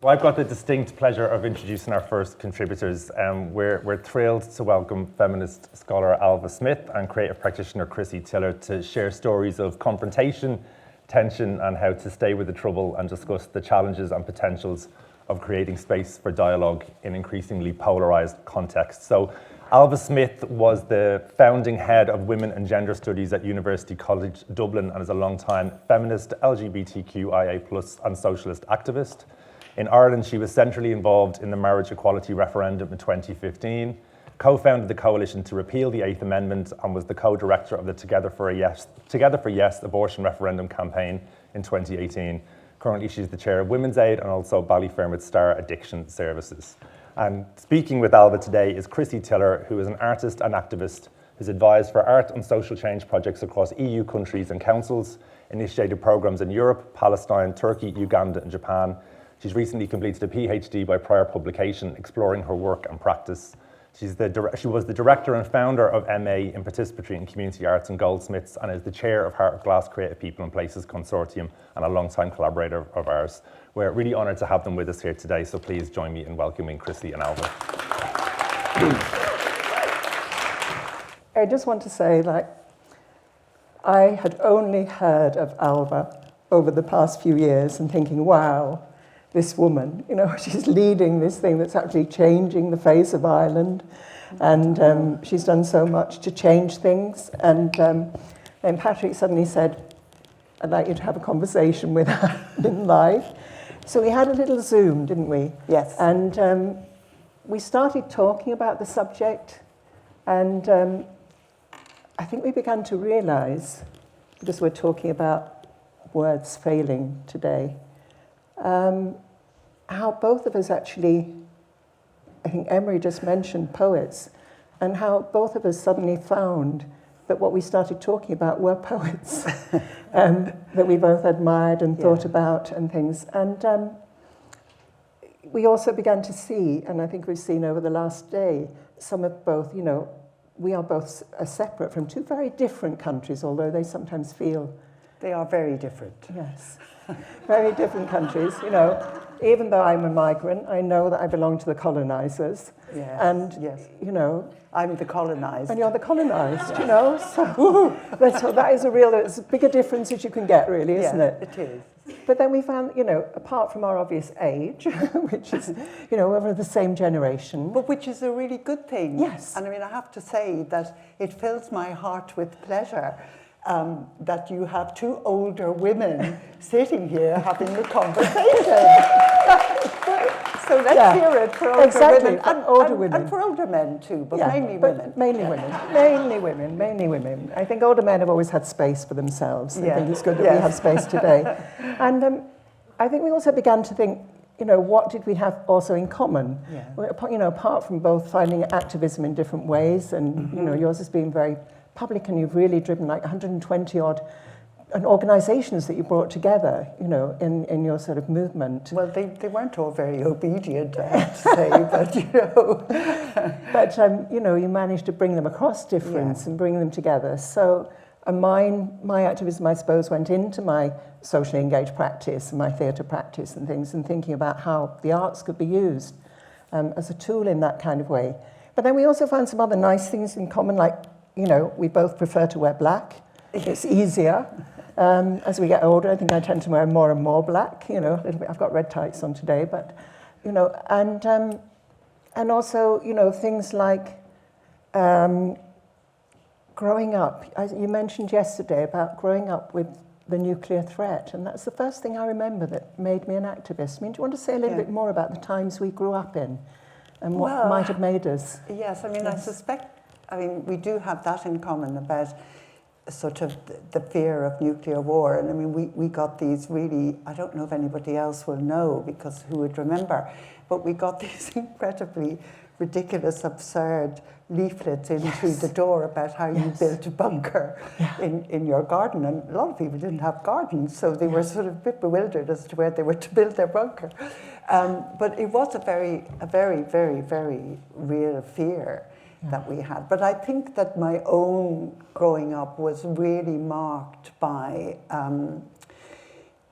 Well, I've got the distinct pleasure of introducing our first contributors. We're thrilled to welcome feminist scholar Ailbhe Smyth and creative practitioner Chrissie Tiller to share stories of confrontation, tension, and how to stay with the trouble and discuss the challenges and potentials of creating space for dialogue in increasingly polarised contexts. So Ailbhe Smyth was the founding head of Women and Gender Studies at University College Dublin and is a long-time feminist, LGBTQIA+ and socialist activist. In Ireland, she was centrally involved in the marriage equality referendum in 2015, co-founded the coalition to repeal the Eighth Amendment, and was the co-director of the Together for Yes abortion referendum campaign in 2018. Currently, she's the chair of Women's Aid and also Ballyfermot Star Addiction Services. And speaking with Ailbhe today is Chrissie Tiller, who is an artist and activist who's advised for art and social change projects across EU countries and councils, initiated programs in Europe, Palestine, Turkey, Uganda and Japan. She's recently completed a PhD by prior publication exploring her work and practice. She was the director and founder of MA in Participatory and Community Arts and Goldsmiths and is the chair of Heart of Glass Creative People and Places Consortium and a long-time collaborator of ours. We're really honoured to have them with us here today, so please join me in welcoming Chrissie and Ailbhe. I just want to say, I had only heard of Ailbhe over the past few years and thinking, wow, this woman, she's leading this thing that's actually changing the face of Ireland, and she's done so much to change things. And then Patrick suddenly said, I'd like you to have a conversation with her in live. So we had a little Zoom, didn't we? Yes. And we started talking about the subject, and I think we began to realise, because we're talking about words failing today, how both of us actually, I think Emery just mentioned poets, and how both of us suddenly found that what we started talking about were poets that we both admired and thought about and things. And we also began to see, and I think we've seen over the last day, some of both, we are both separate from two very different countries, although they sometimes feel... They are very different. Yes. Very different countries, Even though I'm a migrant, I know that I belong to the colonisers. Yes, and, I'm the colonised. And you're the colonised, So that is it's as big a difference as you can get, really, isn't it? It is. But then we found, apart from our obvious age, which is, we're the same generation. But which is a really good thing. Yes. And I have to say that it fills my heart with pleasure that you have two older women sitting here having a conversation. So let's hear it for older women. And for older men too, but mainly women. Mainly women. I think older men have always had space for themselves. I think it's good that we have space today. And I think we also began to think, what did we have also in common? Yeah. Apart from both finding activism in different ways, and yours has been very public, and you've really driven 120 odd organisations that you brought together, in your sort of movement. Well, they weren't all very obedient, I have to say, but But you managed to bring them across difference and bring them together. So my activism, I suppose, went into my socially engaged practice, my theatre practice and things, and thinking about how the arts could be used as a tool in that kind of way. But then we also found some other nice things in common, like, we both prefer to wear black. It's easier. As we get older, I think I tend to wear more and more black, a little bit. I've got red tights on today, but, and also, things like growing up. You mentioned yesterday about growing up with the nuclear threat, and that's the first thing I remember that made me an activist. Do you want to say a little bit more about the times we grew up in and what might have made us? Yes, I suspect, we do have that in common about sort of the fear of nuclear war. And we got these really, I don't know if anybody else will know, because who would remember, but we got these incredibly ridiculous, absurd leaflets in through the door about how you built a bunker in your garden. And a lot of people didn't have gardens, so they were sort of a bit bewildered as to where they were to build their bunker. But it was a very, very, very real fear that we had. But I think that my own growing up was really marked by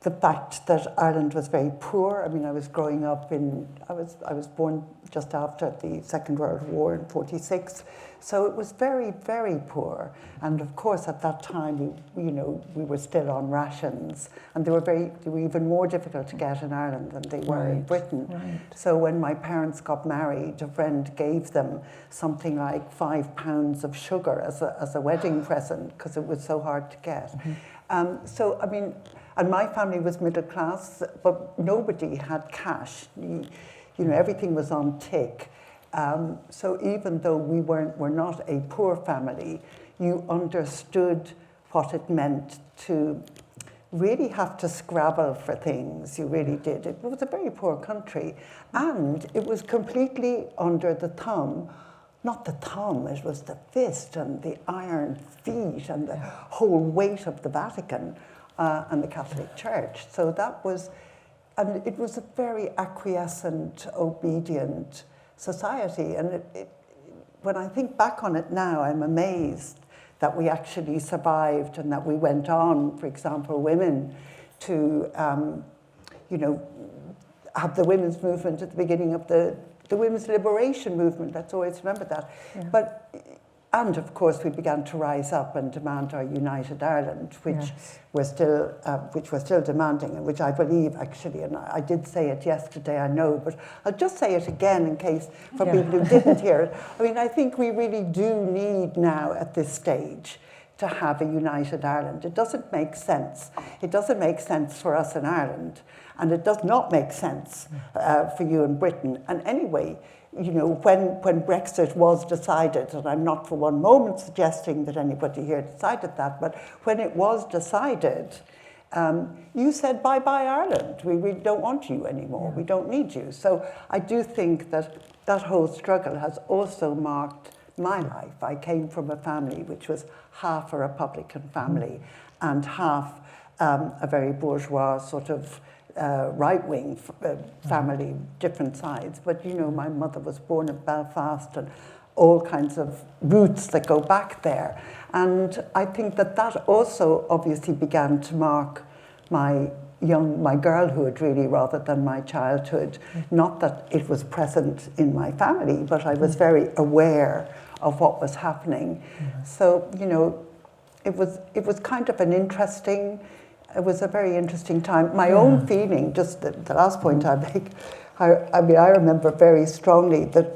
the fact that Ireland was very poor. I mean, I was growing up I was born just after the Second World War in 1946, so it was very, very poor. And of course, at that time, we were still on rations, and they were even more difficult to get in Ireland than they were in Britain. Right. So when my parents got married, a friend gave them something like 5 pounds of sugar as a wedding present, because it was so hard to get. So, I mean, and my family was middle class, but nobody had cash. Everything was on tick. So even though we're not a poor family, you understood what it meant to really have to scrabble for things. You really did. It was a very poor country, and it was completely under the thumb. Not the thumb, it was the fist and the iron feet and the whole weight of the Vatican and the Catholic Church. So that was, and it was a very acquiescent, obedient society. And when I think back on it now, I'm amazed that we actually survived and that we went on, for example, women to, have the women's movement at the beginning of the women's liberation movement. Let's always remember that. Yeah. And of course, we began to rise up and demand our united Ireland, which we're still demanding, and which I believe actually, and I did say it yesterday, I know, but I'll just say it again in case for people who didn't hear it. I mean, I think we really do need now at this stage to have a united Ireland. It doesn't make sense. It doesn't make sense for us in Ireland, and it does not make sense for you in Britain. And anyway, when Brexit was decided, and I'm not for one moment suggesting that anybody here decided that, but when it was decided, you said, bye-bye Ireland. We don't want you anymore. We don't need you. So I do think that that whole struggle has also marked my life. I came from a family which was half a Republican family and half a very bourgeois sort of right-wing family, different sides. But, my mother was born in Belfast and all kinds of roots that go back there. And I think that also obviously began to mark my girlhood, really, rather than my childhood. Not that it was present in my family, but I was very aware of what was happening. So, it was kind of it was a very interesting time. My own feeling, just the last point I make, I remember very strongly that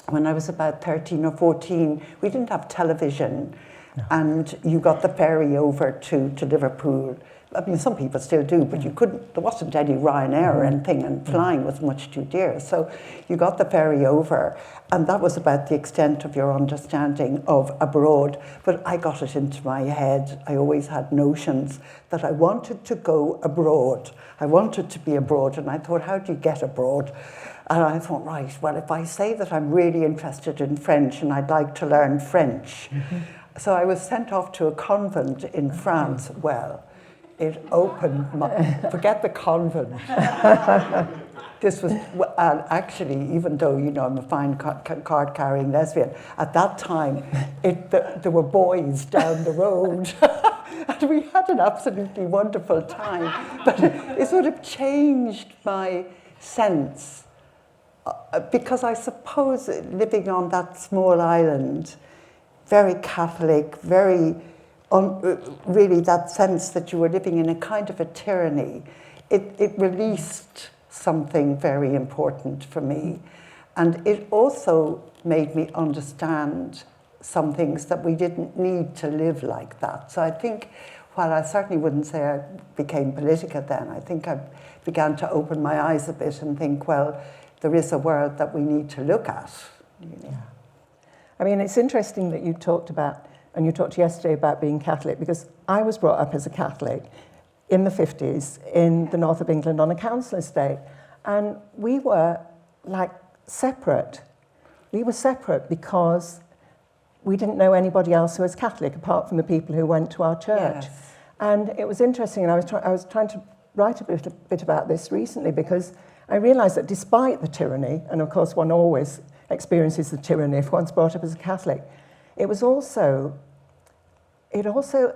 when I was about 13 or 14, we didn't have television, and you got the ferry over to Liverpool. I mean, some people still do, but you couldn't, there wasn't any Ryanair or anything, and flying was much too dear. So you got the ferry over, and that was about the extent of your understanding of abroad. But I got it into my head. I always had notions that I wanted to go abroad. I wanted to be abroad, and I thought, how do you get abroad? And I thought, right, well, if I say that I'm really interested in French and I'd like to learn French. So I was sent off to a convent in France. Well, it opened forget the convent. This was, actually, even though, I'm a fine card-carrying lesbian, at that time, there were boys down the road. And we had an absolutely wonderful time. But it sort of changed my sense. Because I suppose living on that small island, very Catholic, very... really that sense that you were living in a kind of a tyranny, it released something very important for me. And it also made me understand some things that we didn't need to live like that. So I think, while I certainly wouldn't say I became politica then, I think I began to open my eyes a bit and think, well, there is a world that we need to look at. I mean, it's interesting that you talked about, and you talked yesterday about being Catholic, because I was brought up as a Catholic in the 50s in the north of England on a council estate. And we were like separate. We were separate because we didn't know anybody else who was Catholic apart from the people who went to our church. Yes. And it was interesting, and I was trying to write a bit about this recently, because I realised that despite the tyranny, and of course one always experiences the tyranny if one's brought up as a Catholic, it also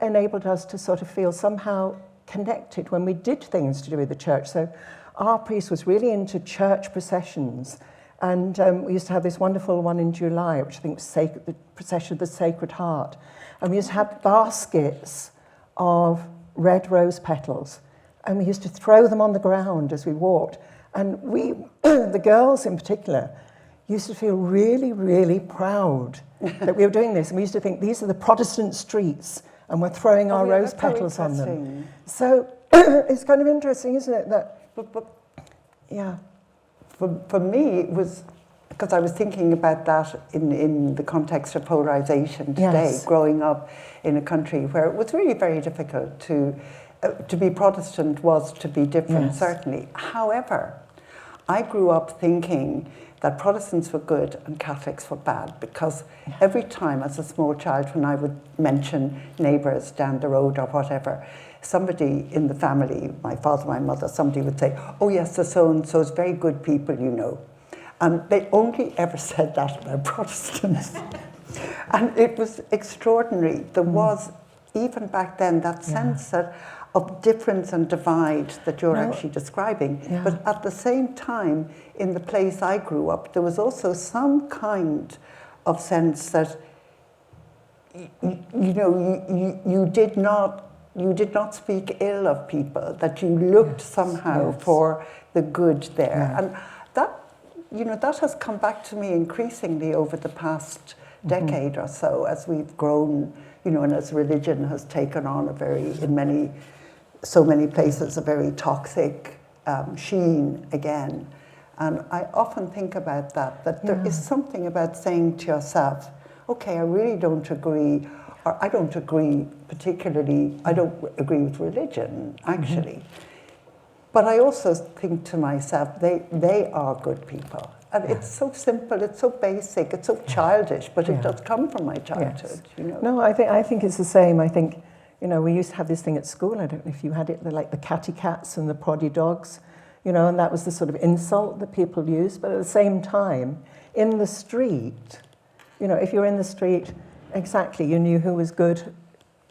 enabled us to sort of feel somehow connected when we did things to do with the church. So our priest was really into church processions. And we used to have this wonderful one in July, which I think was the procession of the Sacred Heart. And we used to have baskets of red rose petals. And we used to throw them on the ground as we walked. And we, the girls in particular, used to feel really, really proud that we were doing this. And we used to think, these are the Protestant streets, and we're throwing our rose petals on them. So it's kind of interesting, isn't it? That, yeah. For me, it was, because I was thinking about that in the context of polarization today, Yes. growing up in a country where it was really very difficult to be Protestant was to be different, Yes. certainly. However, I grew up thinking that Protestants were good and Catholics were bad, because every time as a small child when I would mention neighbours down the road or whatever, somebody in the family, my father, my mother, somebody would say, oh yes, the so-and-so is very good people, you know. And they only ever said that about Protestants. And it was extraordinary. There was, even back then, that sense that of difference and divide that you're actually describing. Yeah. But at the same time, in the place I grew up, there was also some kind of sense that, you did not speak ill of people, that you looked somehow for the good there. Yeah. And that has come back to me increasingly over the past decade or so, as we've grown, and as religion has taken on so many places, a very toxic sheen again. And I often think about that there is something about saying to yourself, okay, I really don't agree, or I don't agree particularly, I don't agree with religion, actually. But I also think to myself, they are good people. And it's so simple, it's so basic, it's so childish, but it does come from my childhood, No, I think it's the same. I think, we used to have this thing at school, I don't know if you had it, like the catty cats and the proddy dogs, and that was the sort of insult that people used. But at the same time, in the street, if you're in the street, exactly, you knew who was good.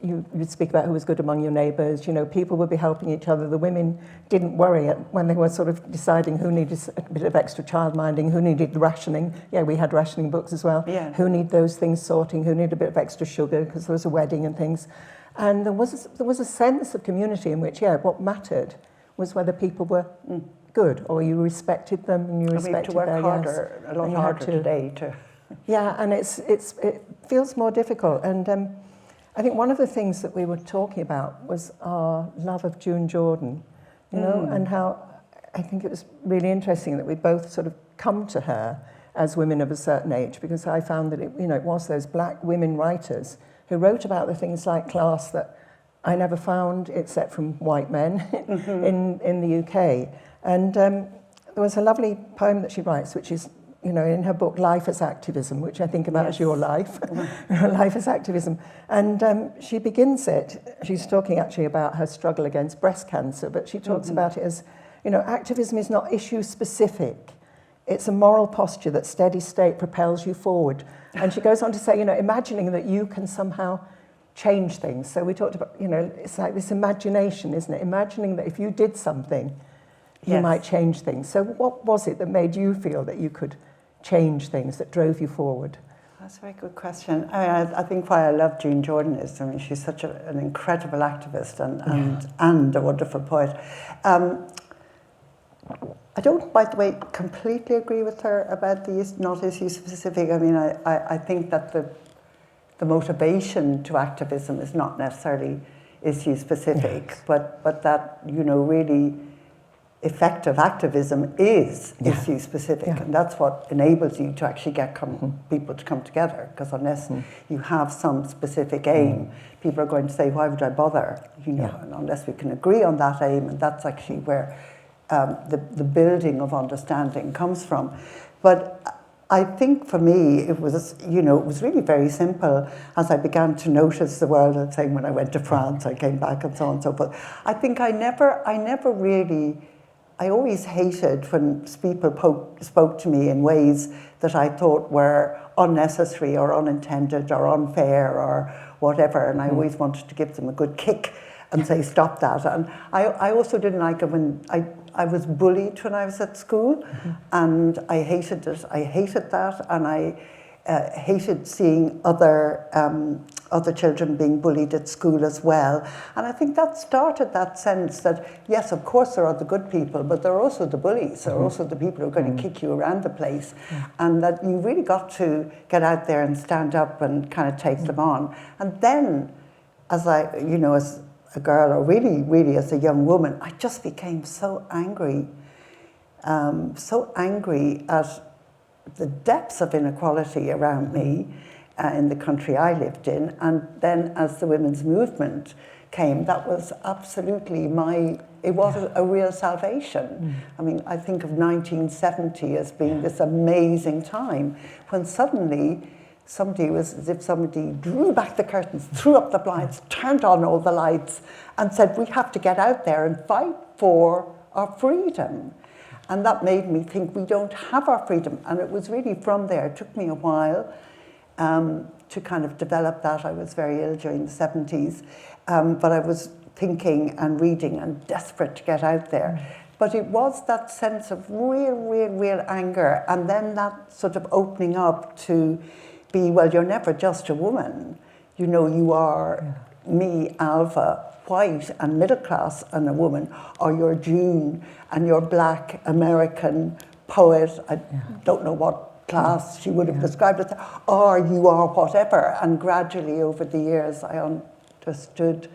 You'd speak about who was good among your neighbours. People would be helping each other. The women didn't worry when they were sort of deciding who needed a bit of extra childminding, who needed rationing. Yeah, we had rationing books as well. Yeah. Who need those things sorting, who need a bit of extra sugar because there was a wedding and things. And there was a sense of community in which, what mattered was whether people were good, or you respected them and you respected their a lot harder today to. Yeah, and it feels more difficult. And I think one of the things that we were talking about was our love of June Jordan, and how I think it was really interesting that we both sort of come to her as women of a certain age, because I found that it was those black women writers who wrote about the things like class that I never found except from white men in the UK. And there was a lovely poem that she writes, which is, in her book, Life as Activism, which I think about as your life, Life as Activism. And she begins it, she's talking actually about her struggle against breast cancer, but she talks about it as, activism is not issue specific. It's a moral posture that steady state propels you forward. And she goes on to say, imagining that you can somehow change things. So we talked about, it's like this imagination, isn't it? Imagining that if you did something, you might change things. So what was it that made you feel that you could change things, that drove you forward? That's a very good question. I think why I love June Jordan is, she's such an incredible activist and a wonderful poet. I don't, by the way, completely agree with her about the not issue specific. I think that the motivation to activism is not necessarily issue specific, but that, really effective activism is issue specific, and that's what enables you to actually get people to come together, because unless you have some specific aim, people are going to say, why would I bother, and unless we can agree on that aim, and that's actually where the building of understanding comes from. But I think for me, it was really very simple as I began to notice the world. I'm saying when I went to France, I came back and so on and so forth. I think I never really, I always hated when people spoke to me in ways that I thought were unnecessary or unintended or unfair or whatever, and I always wanted to give them a good kick. and say, stop that. And I also didn't like it when I was bullied when I was at school, and I hated it. I hated that, and I hated seeing other children being bullied at school as well. And I think that started that sense that, yes, of course there are the good people, but there are also the bullies. There are also the people who are going to kick you around the place. And that you really got to get out there and stand up and kind of take them on. And then, as as a girl, or really as a young woman, I just became so angry at the depths of inequality around me in the country I lived in. And then as the women's movement came, that was absolutely it was a real salvation. I mean, I think of 1970 as being this amazing time when suddenly somebody was as if somebody drew back the curtains, threw up the blinds, turned on all the lights and said, we have to get out there and fight for our freedom. And that made me think we don't have our freedom. And it was really from there. It took me a while to kind of develop that. I was very ill during the 70s, but I was thinking and reading and desperate to get out there. But it was that sense of real anger, and then that sort of opening up to be, well, you're never just a woman. You know, you are me, Ailbhe, white and middle class and a woman, or you're June and you're black American poet. I don't know what class she would have described it, or you are whatever. And gradually over the years I understood,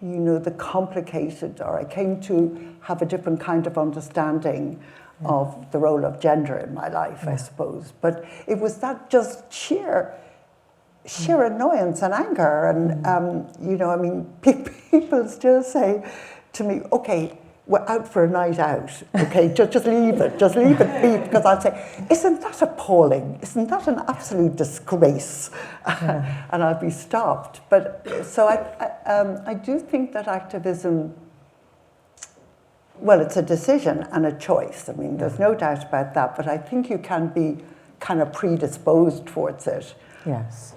the complicated, or I came to have a different kind of understanding of the role of gender in my life, I suppose. But it was that just sheer annoyance and anger. And, people still say to me, okay, we're out for a night out, okay, just leave it be, because I'll say, isn't that appalling? Isn't that an absolute disgrace? And I'll be stopped. But so I do think that activism, well, it's a decision and a choice. I mean, there's no doubt about that, but I think you can be kind of predisposed towards it. Yes.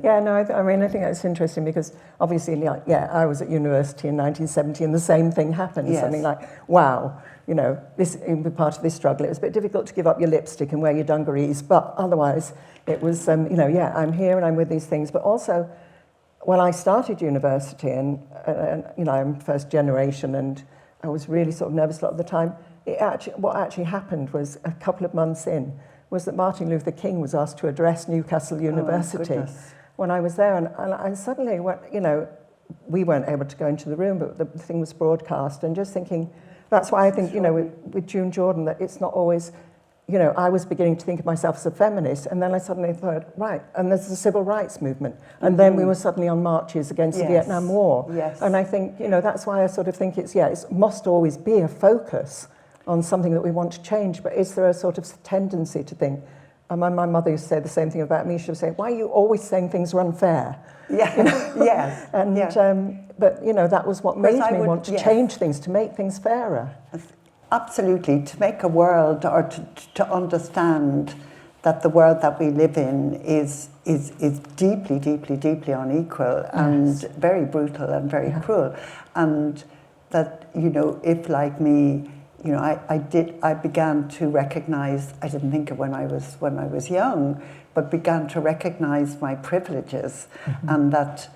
Yeah, no, I think that's interesting because obviously, I was at university in 1970 and the same thing happened. Yes. Something like, wow, this in part of this struggle, it was a bit difficult to give up your lipstick and wear your dungarees, but otherwise it was, I'm here and I'm with these things. But also, when I started university and I'm first generation and I was really sort of nervous a lot of the time, what actually happened was a couple of months in was that Martin Luther King was asked to address Newcastle University when I was there, and I suddenly went, we weren't able to go into the room, but the thing was broadcast, and just thinking, that's why I think, with June Jordan, that it's not always, I was beginning to think of myself as a feminist, and then I suddenly thought, right, and there's the civil rights movement, and then we were suddenly on marches against the Vietnam War, and I think, that's why I sort of think it must always be a focus on something that we want to change, but is there a sort of tendency to think, my mother used to say the same thing about me. She would say, why are you always saying things are unfair? Yeah, yes. And, but, that was what made me want to change things, to make things fairer. Absolutely, to make a world, or to understand that the world that we live in is deeply, deeply, deeply unequal and very brutal and very cruel. And that, if like me, I began to recognize, I didn't think of when I was young, but began to recognize my privileges, and that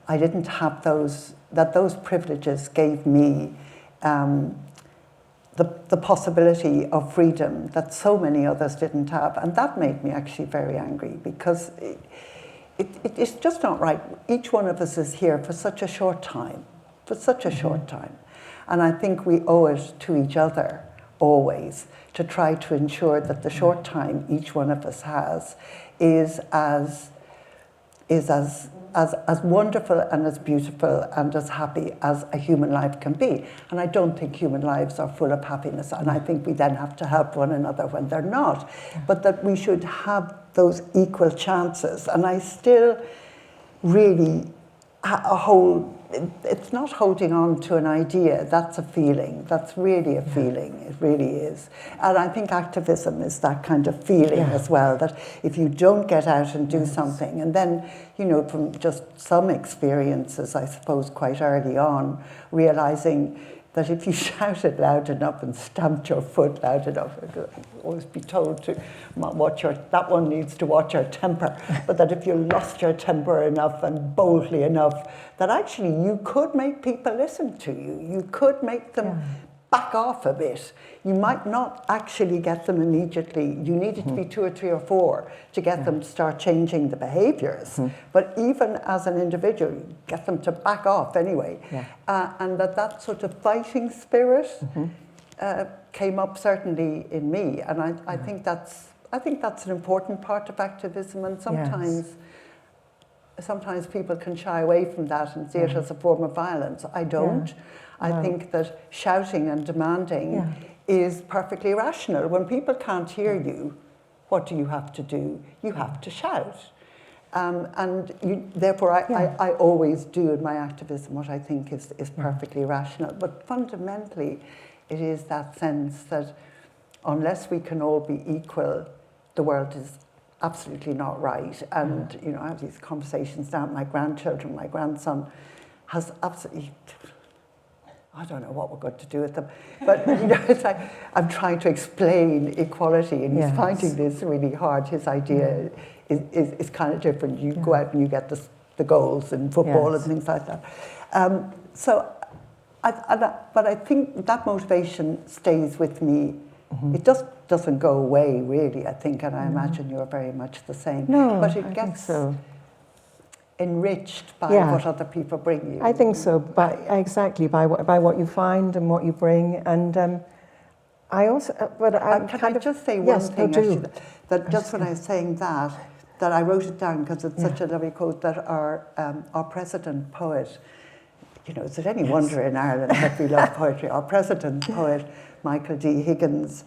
I didn't have that those privileges gave me the possibility of freedom that so many others didn't have. And that made me actually very angry, because it's just not right. Each one of us is here for such a short time, And I think we owe it to each other always to try to ensure that the short time each one of us has is as wonderful and as beautiful and as happy as a human life can be. And I don't think human lives are full of happiness, and I think we then have to help one another when they're not. But that we should have those equal chances. And I still really it's not holding on to an idea, that's a feeling, that's really a feeling, it really is. And I think activism is that kind of feeling as well, that if you don't get out and do something, and then, you know, from just some experiences, I suppose, quite early on, realizing that if you shouted loud enough and stamped your foot loud enough, I'd always be told to that one needs to watch your temper, but that if you lost your temper enough and boldly enough, that actually you could make people listen to you. You could make them back off a bit. You might not actually get them immediately. You needed to be 2 or 3 or 4 to get them to start changing the behaviours. But even as an individual, you get them to back off anyway. And that sort of fighting spirit came up certainly in me. And I think that's an important part of activism. And sometimes people can shy away from that and see it as a form of violence. I don't. I think that shouting and demanding is perfectly rational. When people can't hear you, what do you have to do? You have to shout. Therefore, I always do in my activism what I think is perfectly rational. But fundamentally, it is that sense that unless we can all be equal, the world is absolutely not right. And, you know, I have these conversations now with my grandchildren. My grandson has absolutely... I don't know what we're going to do with them. But, you know, it's like I'm trying to explain equality and he's finding this really hard. His idea is kind of different. You go out and you get the goals in football and things like that. But I think that motivation stays with me. It just doesn't go away, really, I think, and I imagine you're very much the same. No, but it I gets think so. Enriched by what other people bring you. I think so, exactly by what you find and what you bring. And I also, can I just say one thing? Actually, that just when I was saying that I wrote it down because it's such a lovely quote, that our president poet, you know, is it any wonder in Ireland that we love poetry? Our president poet, Michael D. Higgins,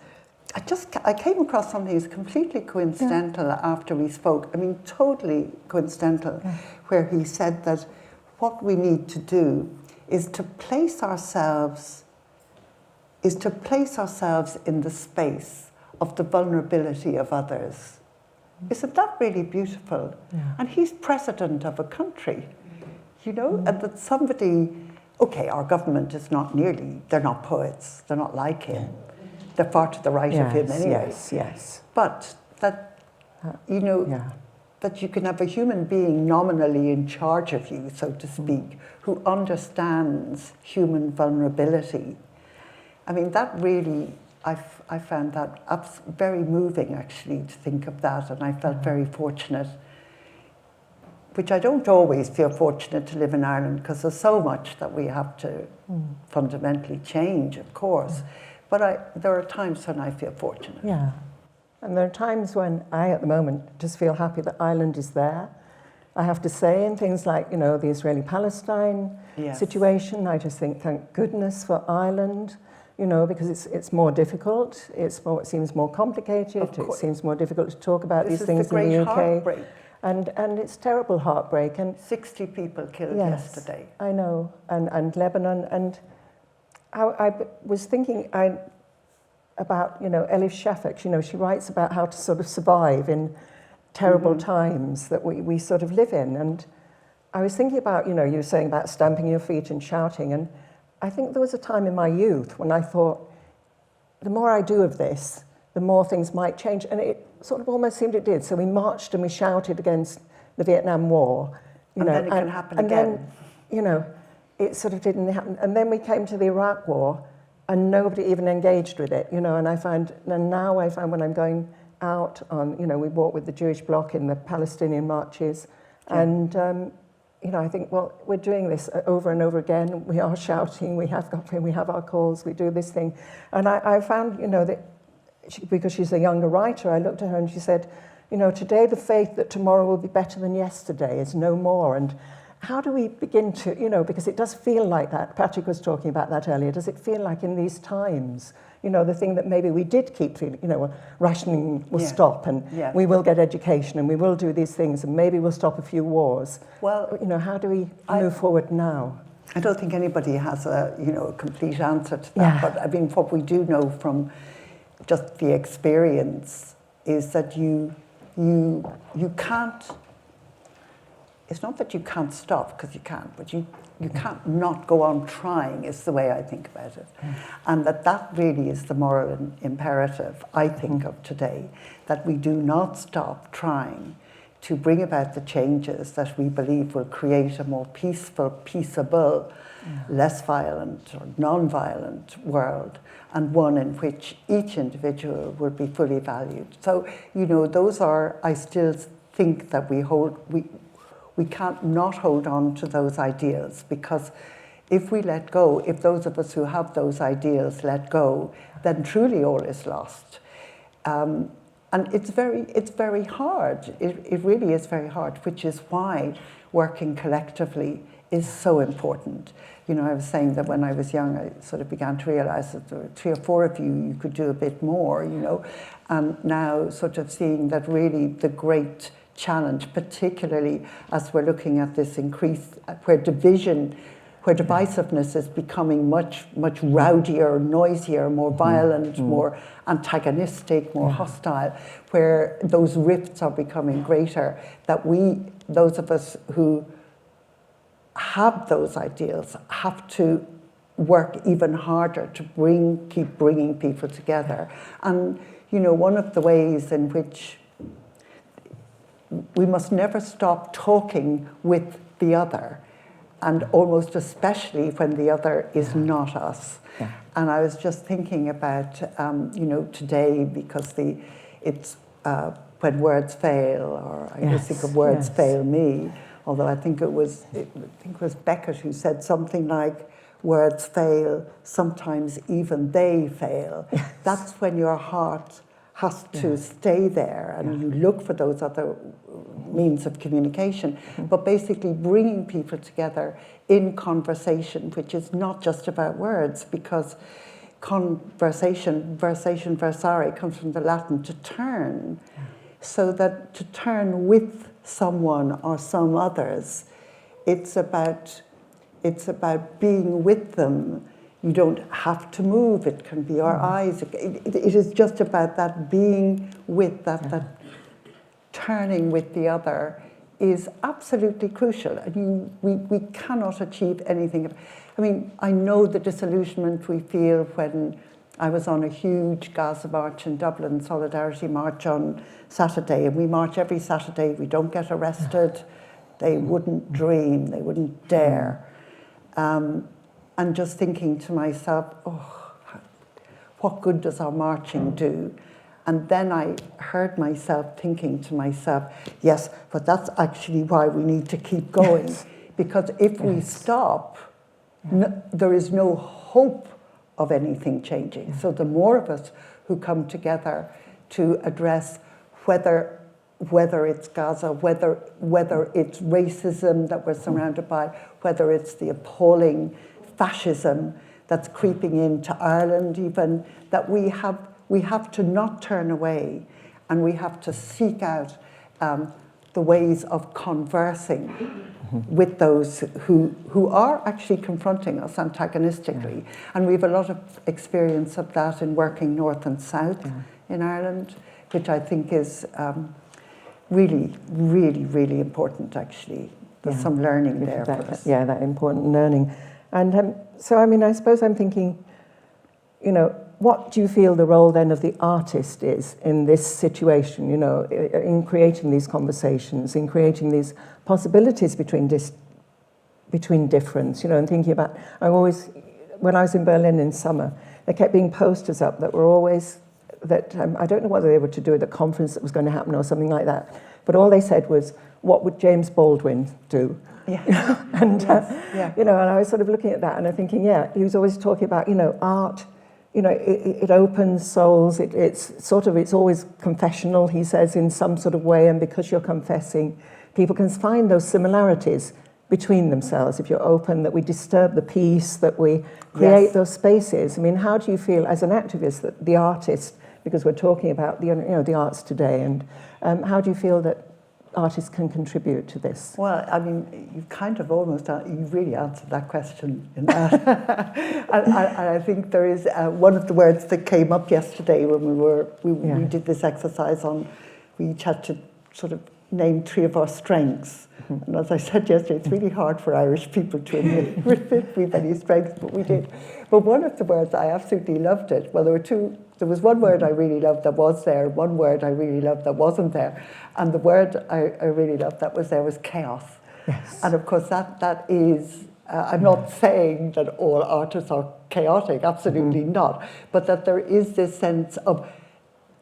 I came across something that's completely coincidental after we spoke. I mean, totally coincidental, where he said that what we need to do is to place ourselves in the space of the vulnerability of others. Isn't that really beautiful? And he's president of a country, you know, and that somebody, okay, our government is they're not poets, they're not like him. They're far to the right of him anyway. Yes. But that, you know, that you can have a human being nominally in charge of you, so to speak, who understands human vulnerability. I mean, that really, I found that very moving, actually, to think of that, and I felt very fortunate, which I don't always feel fortunate to live in Ireland, because there's so much that we have to fundamentally change, of course. But there are times when I feel fortunate. Yeah. And there are times when I, at the moment, just feel happy that Ireland is there. I have to say, in things like, you know, the Israeli-Palestine situation, I just think, thank goodness for Ireland, you know, because it's more difficult, it seems more complicated, it seems more difficult to talk about these things in the UK. Heartbreak. And it's terrible heartbreak. And 60 people killed yesterday. I know, and Lebanon, and I was thinking about, you know, Elif Shafak, you know, she writes about how to sort of survive in terrible times that we sort of live in. And I was thinking about, you know, you were saying about stamping your feet and shouting, and I think there was a time in my youth when I thought, the more I do of this, the more things might change. And it sort of almost seemed it did. So we marched and we shouted against the Vietnam War. And then it can happen again. Then, you know, it sort of didn't happen. And then we came to the Iraq War and nobody even engaged with it, you know, and now I find when I'm going out on, you know, we walk with the Jewish bloc in the Palestinian marches, and, you know, I think, well, we're doing this over and over again. We are shouting, we have our calls, we do this thing. And I found, you know, that because she's a younger writer, I looked at her and she said, you know, today the faith that tomorrow will be better than yesterday is no more. how do we begin to, because it does feel like that, Patrick was talking about that earlier, does it feel like in these times, the thing that maybe we did keep feeling, rationing will stop, and we will get education, and we will do these things, and maybe we'll stop a few wars. Well, how do we move forward now? I don't think anybody has a complete answer to that. But I mean, what we do know from just the experience is that you can't. It's not that you can't stop, because you can't, but you can't not go on trying, is the way I think about it. And that really is the moral imperative, I think, of today, that we do not stop trying to bring about the changes that we believe will create a more peaceful, peaceable, less violent or non-violent world, and one in which each individual will be fully valued. So, those are, I still think that we can't not hold on to those ideals, because if we let go, if those of us who have those ideals let go, then truly all is lost. And it's very hard. It really is very hard, which is why working collectively is so important. I was saying that when I was young, I sort of began to realize that there were 3 or 4 of you could do a bit more, and now sort of seeing that really the great challenge, particularly as we're looking at this increase, where divisiveness is becoming much rowdier, noisier, more violent, more antagonistic, more hostile, where those rifts are becoming greater, that those of us who have those ideals have to work even harder to keep bringing people together. And, one of the ways in which we must never stop talking with the other, and almost especially when the other is not us. Yeah. And I was just thinking about, today, because it's when words fail, or I just think of words fail me, although I think it was Beckett who said something like, words fail, sometimes even they fail. Yes. That's when your heart has to stay there, and you look for those other means of communication, but basically bringing people together in conversation, which is not just about words, because conversation, versare, comes from the Latin to turn, so that to turn with someone or some others, it's about being with them. You don't have to move. It can be your eyes. It is just about that being with, that turning with the other is absolutely crucial. And we cannot achieve anything. I mean, I know the disillusionment we feel when I was on a huge Gaza march in Dublin, Solidarity March on Saturday, and we march every Saturday. We don't get arrested. They wouldn't dream. They wouldn't dare. And just thinking to myself, what good does our marching do? And then I heard myself thinking to myself, yes, but that's actually why we need to keep going. Yes. Because if we stop, there is no hope of anything changing. So the more of us who come together to address whether it's Gaza, whether it's racism that we're surrounded by, whether it's the appalling fascism that's creeping into Ireland even, that we have to not turn away, and we have to seek out the ways of conversing with those who are actually confronting us antagonistically. And we have a lot of experience of that in working north and south in Ireland, which I think is really, really, really important, actually. There's some learning there for us. Yeah, that important learning. And so, I mean, I suppose I'm thinking, what do you feel the role then of the artist is in this situation, in creating these conversations, in creating these possibilities between difference, and thinking about, when I was in Berlin in summer, there kept being posters up that were always, I don't know whether they were to do with a conference that was going to happen or something like that, but all they said was, what would James Baldwin do? Yeah. And, and I was sort of looking at that and I'm thinking, he was always talking about, art, it opens souls, it's always confessional, he says, in some sort of way, and because you're confessing, people can find those similarities between themselves, if you're open, that we disturb the peace, that we create those spaces. I mean, how do you feel as an activist, that the artist, because we're talking about the arts today, and how do you feel that artists can contribute to this? Well, I mean, you've kind of almost, you really answered that question in that. and I think there is one of the words that came up yesterday when we did this exercise on, we each had to sort of name 3 of our strengths. And as I said yesterday, it's really hard for Irish people to admit we've any strengths, but we did. But one of the words, I absolutely loved it. Well, there were 2. There was one word I really loved that was there, one word I really loved that wasn't there. And the word I really loved that was there was chaos. Yes. And of course that is, I'm not saying that all artists are chaotic, absolutely not, but that there is this sense of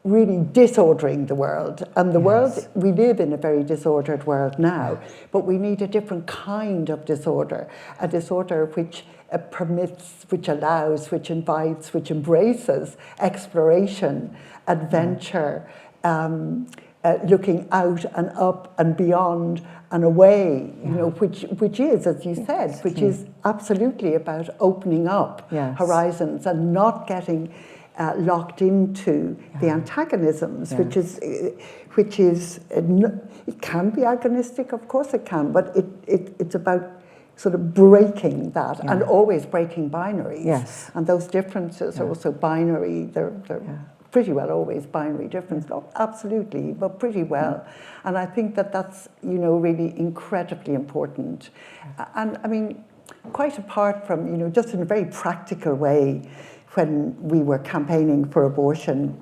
really disordering the world. And the world, we live in a very disordered world now, but we need a different kind of disorder, a disorder which permits, which allows, which invites, which embraces exploration, adventure, looking out and up and beyond and away, which is, as you said, which is absolutely about opening up horizons and not getting locked into the antagonisms, which is it can be agonistic, of course it can, but it's about sort of breaking that and always breaking binaries. Yes. And those differences are also binary. They're pretty well always binary difference, not absolutely, but pretty well. And I think that's really incredibly important. And I mean, quite apart from just in a very practical way, when we were campaigning for abortion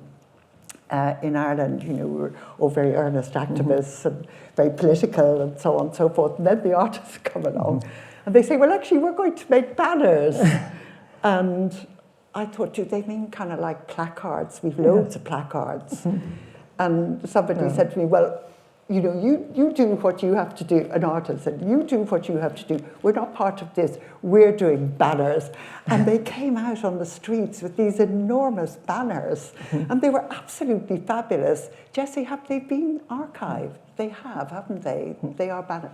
in Ireland, we were all very earnest activists and very political and so on and so forth. And then the artists come along and they say, well, actually, we're going to make banners. And I thought, do they mean kind of like placards? We've loads of placards. And somebody said to me, well, you do what you have to do, an artist said, you do what you have to do. We're not part of this. We're doing banners. And they came out on the streets with these enormous banners. And they were absolutely fabulous. Jessie, have they been archived? They have, haven't they? They are banners.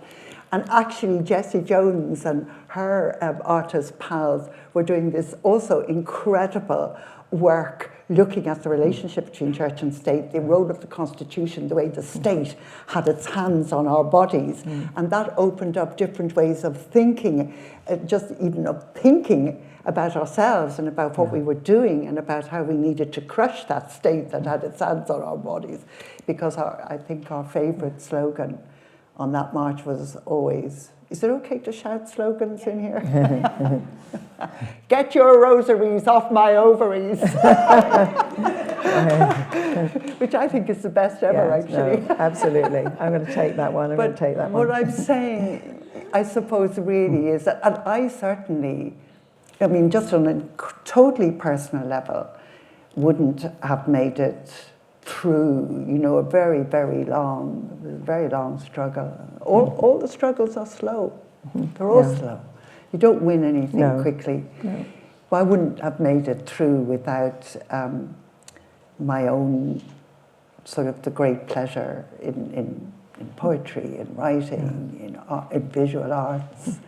And actually, Jessie Jones and her artist pals were doing this also incredible work looking at the relationship between church and state, the role of the Constitution, the way the state had its hands on our bodies. And that opened up different ways of thinking, just even of thinking about ourselves and about what we were doing and about how we needed to crush that state that had its hands on our bodies. Because I think our favourite slogan on that march was always, is it okay to shout slogans in here? Get your rosaries off my ovaries. Which I think is the best ever, actually. No, absolutely. I'm going to take that one. What I'm saying, I suppose, really is that, and I certainly, I mean, just on a totally personal level, wouldn't have made it through, a very, very long struggle. All the struggles are slow. They're all slow. You don't win anything quickly. No. Well, I wouldn't have made it through without my own sort of the great pleasure in poetry, in writing, in visual arts.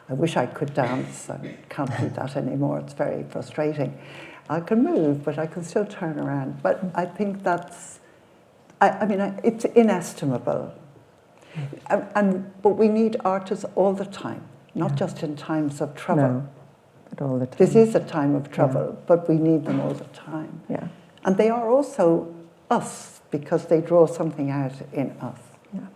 I wish I could dance. I can't do that anymore. It's very frustrating. I can move, but I can still turn around. But I think that's, it's inestimable. But we need artists all the time, not just in times of trouble. No, but all the time. This is a time of trouble, but we need them all the time. Yeah. And they are also us, because they draw something out in us. Yeah.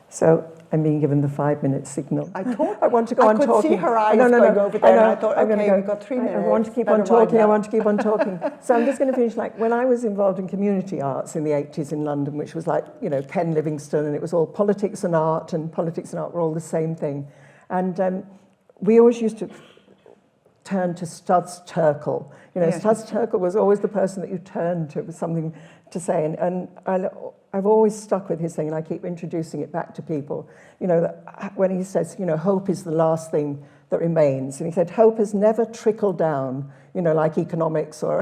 So I'm being given the 5-minute signal. I thought I want to go on talking. I could see her eyes going over there. And I thought, okay, we've got 3 minutes. I want to keep on talking. I want to keep on talking. So I'm just going to finish. Like when I was involved in community arts in the 80s in London, which was like Ken Livingstone, and it was all politics and art were all the same thing. And we always used to turn to Studs Terkel. Studs Terkel was always the person that you turned to with something to say. And I've always stuck with his thing, and I keep introducing it back to people. That when he says, hope is the last thing that remains. And he said, hope has never trickled down, like economics or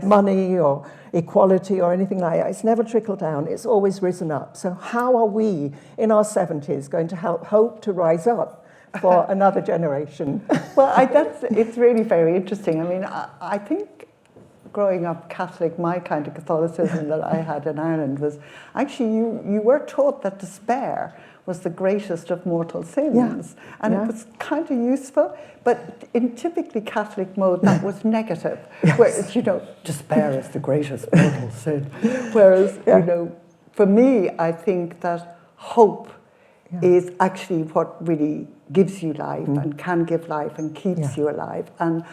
money or equality or anything like that. It's never trickled down. It's always risen up. So how are we in our 70s going to help hope to rise up for another generation. Well, it's really very interesting. I mean, I think growing up Catholic, my kind of Catholicism that I had in Ireland was actually you were taught that despair was the greatest of mortal sins. And it was kind of useful, but in typically Catholic mode, that was negative. Whereas, despair is the greatest mortal sin. Whereas, for me, I think that hope is actually what really gives you life and can give life and keeps you alive. And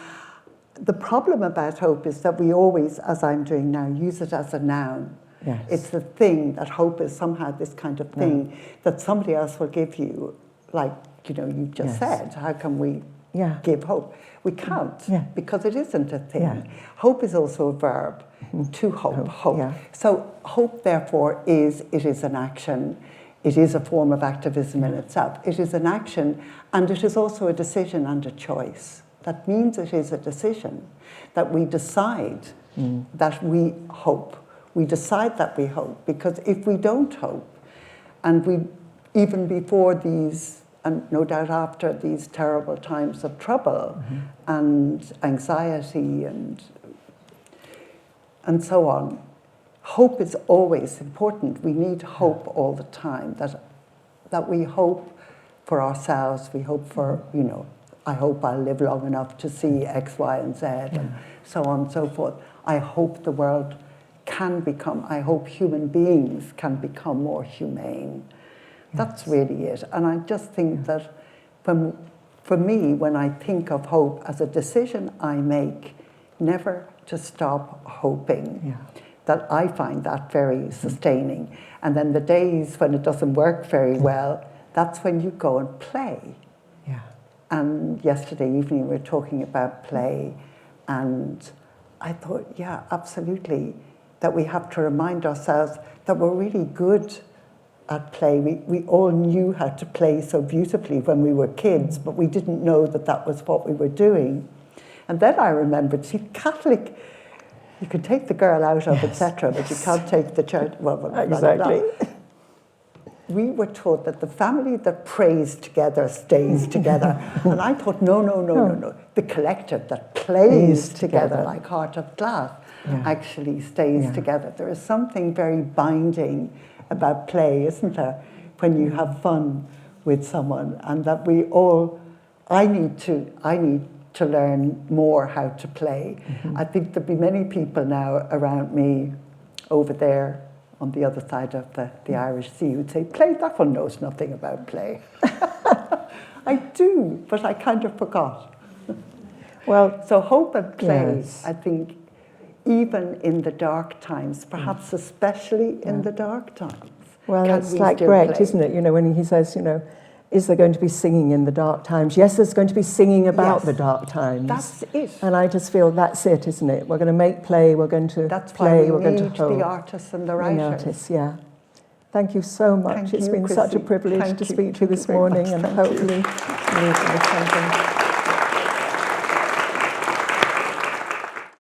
the problem about hope is that we always, as I'm doing now, use it as a noun. Yes. It's the thing that hope is somehow this kind of thing that somebody else will give you, like, you just said. How can we give hope? We can't because it isn't a thing. Yeah. Hope is also a verb, to hope. Yeah. So hope, therefore, it is an action. It is a form of activism in itself. It is an action, and it is also a decision and a choice. That means it is a decision that we decide that we hope. We decide that we hope, because if we don't hope, and we, even before these, and no doubt after these terrible times of trouble and anxiety and so on, hope is always important. We need hope all the time, that we hope for ourselves, we hope for, I hope I'll live long enough to see X, Y, and Z, and so on and so forth. I hope the world I hope human beings can become more humane. That's really it. And I just think that for me, when I think of hope as a decision I make never to stop hoping, that I find that very sustaining. And then the days when it doesn't work very well, that's when you go and play. Yeah. And yesterday evening we were talking about play, and I thought, absolutely, that we have to remind ourselves that we're really good at play. We all knew how to play so beautifully when we were kids, but we didn't know that was what we were doing. And then I remembered, Catholic, you can take the girl out of, etc., but you can't take the church. Well, exactly. We were taught that the family that prays together stays together. And I thought, no. The collective that plays together like heart of glass actually stays together. There is something very binding about play, isn't there? When you have fun with someone, and that I need to learn more how to play. I think there'll be many people now around me over there on the other side of the Irish Sea who'd say, play, that one knows nothing about play. I do, but I kind of forgot. Well, so hope and play, I think, even in the dark times, perhaps especially in the dark times. Well, it's like Brecht, isn't it? When he says, is there going to be singing in the dark times? Yes, there's going to be singing about the dark times. That's it. And I just feel that's it, isn't it? We're going to make play, we're going to play, we're going to hope. The artists and the writers. The artists, Thank you so much. It's been such a privilege to speak to you this morning, and hopefully leave you with something.